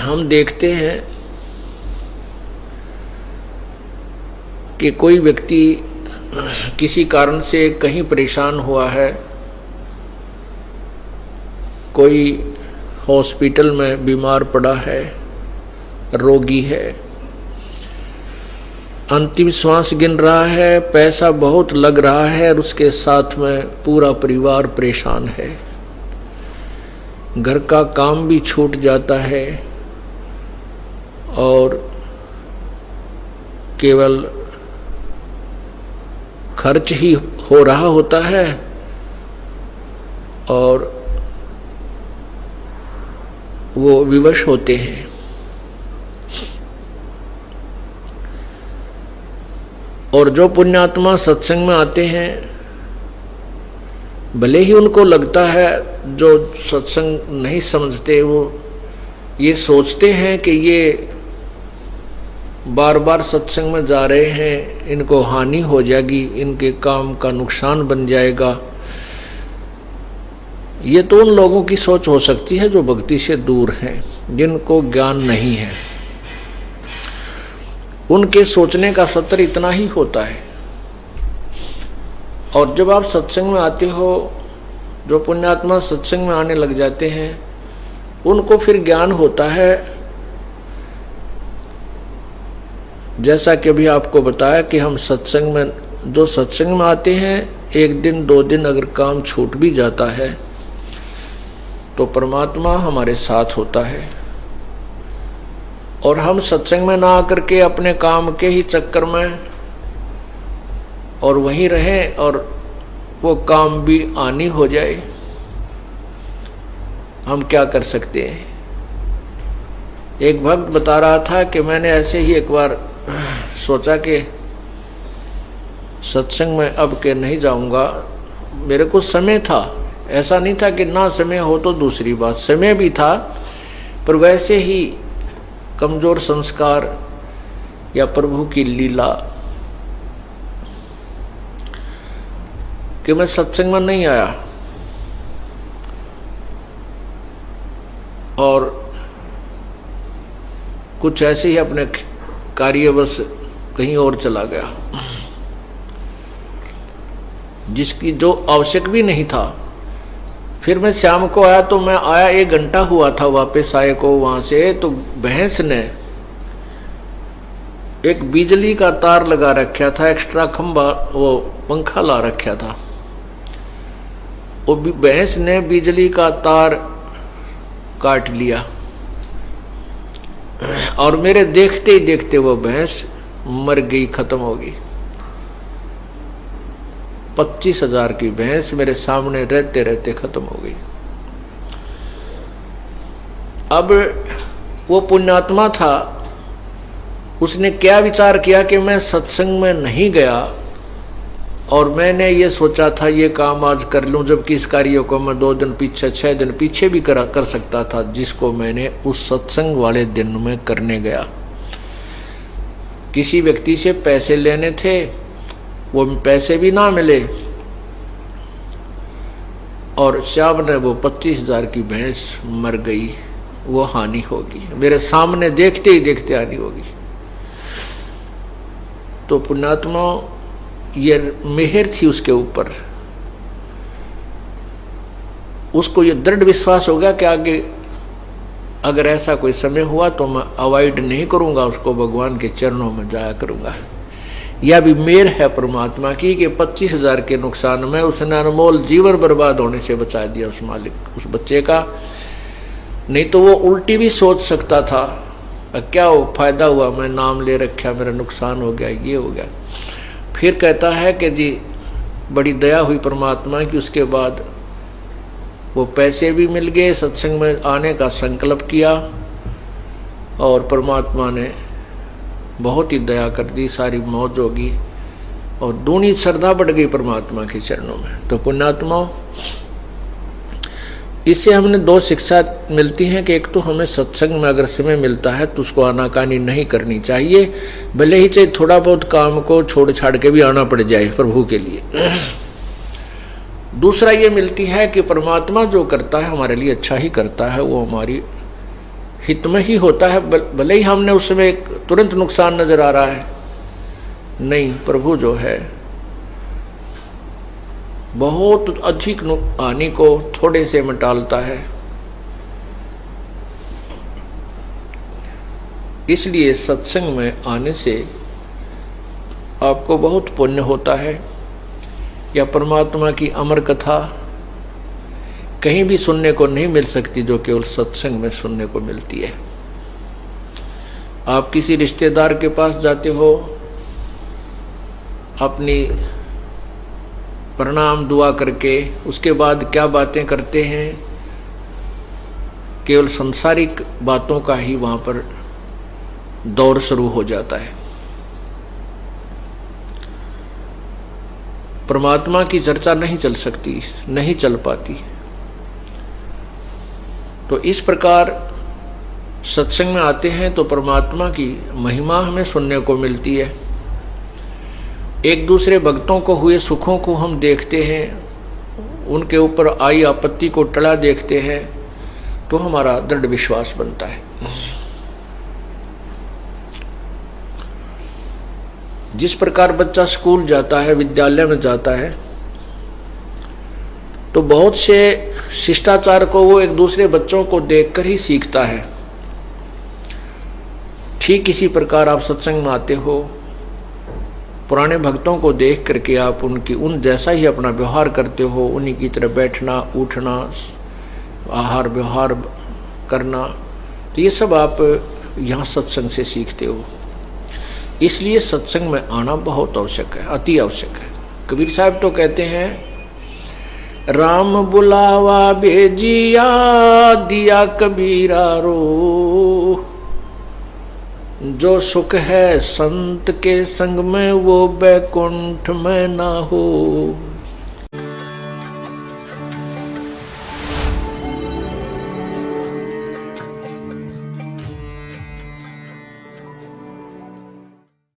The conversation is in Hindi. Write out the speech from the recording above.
हम देखते हैं कि कोई व्यक्ति किसी कारण से कहीं परेशान हुआ है, कोई हॉस्पिटल में बीमार पड़ा है, रोगी है, अंतिम श्वास गिन रहा है, पैसा बहुत लग रहा है और उसके साथ में पूरा परिवार परेशान है, घर का काम भी छूट जाता है और केवल खर्च ही हो रहा होता है और वो विवश होते हैं। और जो पुण्यात्मा सत्संग में आते हैं, भले ही उनको लगता है, जो सत्संग नहीं समझते वो ये सोचते हैं कि ये बार बार सत्संग में जा रहे हैं, इनको हानि हो जाएगी, इनके काम का नुकसान बन जाएगा। ये तो उन लोगों की सोच हो सकती है जो भक्ति से दूर हैं, जिनको ज्ञान नहीं है, उनके सोचने का सत्र इतना ही होता है। और जब आप सत्संग में आते हो, जो पुण्यात्मा सत्संग में आने लग जाते हैं, उनको फिर ज्ञान होता है। जैसा कि अभी आपको बताया कि हम सत्संग में, जो सत्संग में आते हैं, एक दिन दो दिन अगर काम छूट भी जाता है तो परमात्मा हमारे साथ होता है। और हम सत्संग में ना आकर के अपने काम के ही चक्कर में और वहीं रहें और वो काम भी हानि हो जाए, हम क्या कर सकते हैं। एक भक्त बता रहा था कि मैंने ऐसे ही एक बार सोचा कि सत्संग में अब के नहीं जाऊंगा। मेरे को समय था, ऐसा नहीं था कि ना समय हो तो दूसरी बात, समय भी था, पर वैसे ही कमजोर संस्कार या प्रभु की लीला कि मैं सत्संग में नहीं आया और कुछ ऐसे ही अपने कार्यवश कहीं और चला गया, जिसकी जो आवश्यक भी नहीं था। फिर मैं शाम को आया तो मैं आया, 1 घंटा हुआ था वापस आए को वहां से, तो भैंस ने एक बिजली का तार लगा रखा था, एक्स्ट्रा खंभा, वो पंखा ला रखा था। वो भैंस ने बिजली का तार काट लिया और मेरे देखते ही देखते वो भैंस मर गई, खत्म हो गई। 25,000 की भैंस मेरे सामने रहते रहते खत्म हो गई। अब वो पुण्यात्मा था, उसने क्या विचार किया कि मैं सत्संग में नहीं गया और मैंने ये सोचा था ये काम आज कर लूं, जबकि इस कार्य को मैं 2 दिन पीछे 6 दिन पीछे भी कर सकता था, जिसको मैंने उस सत्संग वाले दिन में करने गया। किसी व्यक्ति से पैसे लेने थे, वो पैसे भी ना मिले और शाम ने वो 25,000 की भैंस मर गई, वो हानि होगी, मेरे सामने देखते ही देखते हानि होगी। तो पुण्यात्मा ये मेहर थी उसके ऊपर, उसको ये दृढ़ विश्वास हो गया कि आगे अगर ऐसा कोई समय हुआ तो मैं अवॉइड नहीं करूंगा, उसको भगवान के चरणों में जाया करूंगा। यह भी मेहर है परमात्मा की कि 25,000 के नुकसान में उसने अनमोल जीवन बर्बाद होने से बचा दिया उस मालिक, उस बच्चे का। नहीं तो वो उल्टी भी सोच सकता था, क्या हो फायदा हुआ, मैं नाम ले रखा, मेरा नुकसान हो गया, ये हो गया। फिर कहता है कि जी बड़ी दया हुई परमात्मा की, उसके बाद वो पैसे भी मिल गए, सत्संग में आने का संकल्प किया और परमात्मा ने बहुत ही दया कर दी, सारी मौज होगी और दूनी श्रद्धा बढ़ गई परमात्मा के चरणों में। तो पुण्यात्माओं, इससे हमने 2 शिक्षा मिलती हैं कि एक तो हमें सत्संग में अगर समय मिलता है तो उसको आनाकानी नहीं करनी चाहिए, भले ही चाहे थोड़ा बहुत काम को छोड़ छाड़ के भी आना पड़ जाए प्रभु के लिए। दूसरा ये मिलती है कि परमात्मा जो करता है हमारे लिए अच्छा ही करता है, वो हमारी हित में ही होता है, भले ही हमने उसमें एक तुरंत नुकसान नजर आ रहा है। नहीं, प्रभु जो है बहुत अधिक हानि को थोड़े से में टालता है। इसलिए सत्संग में आने से आपको बहुत पुण्य होता है। या परमात्मा की अमर कथा कहीं भी सुनने को नहीं मिल सकती, जो केवल सत्संग में सुनने को मिलती है। आप किसी रिश्तेदार के पास जाते हो, अपनी प्रणाम दुआ करके उसके बाद क्या बातें करते हैं, केवल सांसारिक बातों का ही वहां पर दौर शुरू हो जाता है। परमात्मा की चर्चा नहीं चल सकती, नहीं चल पाती। तो इस प्रकार सत्संग में आते हैं तो परमात्मा की महिमा हमें सुनने को मिलती है। एक दूसरे भक्तों को हुए सुखों को हम देखते हैं, उनके ऊपर आई आपत्ति को टला देखते हैं, तो हमारा दृढ़ विश्वास बनता है। जिस प्रकार बच्चा स्कूल जाता है, विद्यालय में जाता है, तो बहुत से शिष्टाचार को वो एक दूसरे बच्चों को देखकर ही सीखता है। ठीक इसी प्रकार आप सत्संग में आते हो, पुराने भक्तों को देख करके आप उन जैसा ही अपना व्यवहार करते हो, उन्हीं की तरह बैठना, उठना, आहार व्यवहार करना, तो ये सब आप यहाँ सत्संग से सीखते हो। इसलिए सत्संग में आना बहुत आवश्यक है, अति आवश्यक है। कबीर साहब तो कहते हैं, राम बुलावा भेजिया दिया कबीरा रो, जो सुख है संत के संग में वो बैकुंठ में ना हो।